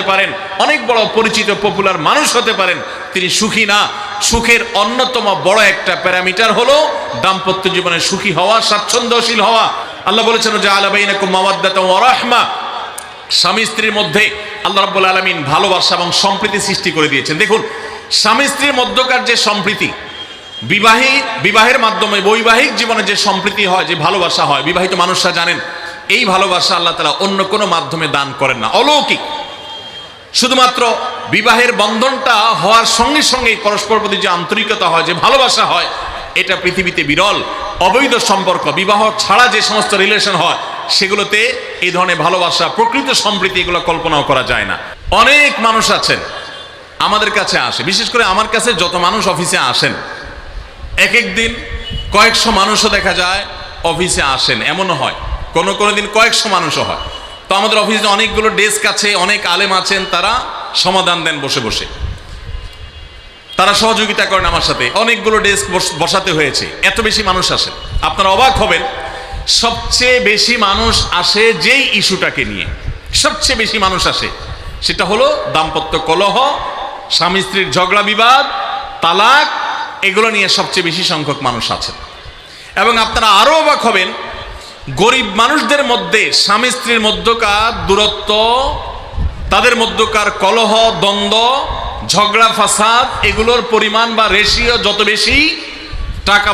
পারেন, অনেক বড় পরিচিত পপুলার মানুষ হতে পারেন, তিনি সুখী না। সুখের অন্যতম বড় একটা প্যারামিটার হলো দাম্পত্য জীবনে সুখী হওয়া, স্বাচ্ছন্দ্যশীল হওয়া। আল্লাহ বলেছেন জাআলা বাইনাকুম মাওয়াদ্দাতান ওয়া রাহমা, স্বামী স্ত্রীর মধ্যে আল্লাহ রাব্বুল আলামিন ভালোবাসা এবং সম্প্রীতি সৃষ্টি করে দিয়েছেন। দেখুন, স্বামী স্ত্রীর মধ্যকার যে সম্প্রীতি, বিবাহের মাধ্যমে বৈবাহিক জীবনে যে সম্প্রীতি হয়, যে ভালোবাসা হয়, বিবাহিত মানুষরা জানেন এই ভালোবাসা আল্লাহ তাআলা অন্য কোনো মাধ্যমে দান করেন না, অলৌকিক। শুধুমাত্র বিবাহের বন্ধনটা হওয়ার সঙ্গে সঙ্গেই পরস্পর প্রতি যে আন্তরিকতা হয়, যে ভালোবাসা হয়, এটা পৃথিবীতে বিরল। অবৈধ সম্পর্ক, বিবাহ ছাড়া যে সমস্ত রিলেশন হয়, সেগুলোতে এই ধরনের ভালোবাসা, প্রকৃত সম্প্রীতি, এগুলো কল্পনাও করা যায় না। অনেক মানুষ আছেন আমাদের কাছে আসে, বিশেষ করে আমার কাছে যত মানুষ অফিসে আসেন, এক এক দিন কয়েকশো মানুষও দেখা যায় অফিসে আসেন, এমনও হয় কোনো দিন কয়েকশো মানুষও হয়। তো আমাদের অফিসে অনেকগুলো ডেস্ক আছে, অনেক আলেম আছেন, তারা সমাধান দেন বসে বসে, তারা সহযোগিতা করেন আমার সাথে। অনেকগুলো ডেস্ক বসাতে হয়েছে, এত বেশি মানুষ আসে। আপনারা অবাক হবেন, সবচেয়ে বেশি মানুষ আসে যেই ইস্যুটাকে নিয়ে, সবচেয়ে বেশি মানুষ আসে সেটা হলো দাম্পত্য কলহ, স্বামী স্ত্রীর ঝগড়া বিবাদ, তালাক, এগুলো নিয়ে সবচেয়ে বেশি সংখ্যক মানুষ আছেন। এবং আপনারা আরো অবাক হবেন, গরিব মানুষদের মধ্যে স্বামী স্ত্রীর মধ্যকার দূরত্ব, তাদের মধ্যকার কলহ, দ্বন্দ্ব, ঝগড়া, ফাসাদ, এগুলোর পরিমাণ বা রেশিও যত বেশি, টাকা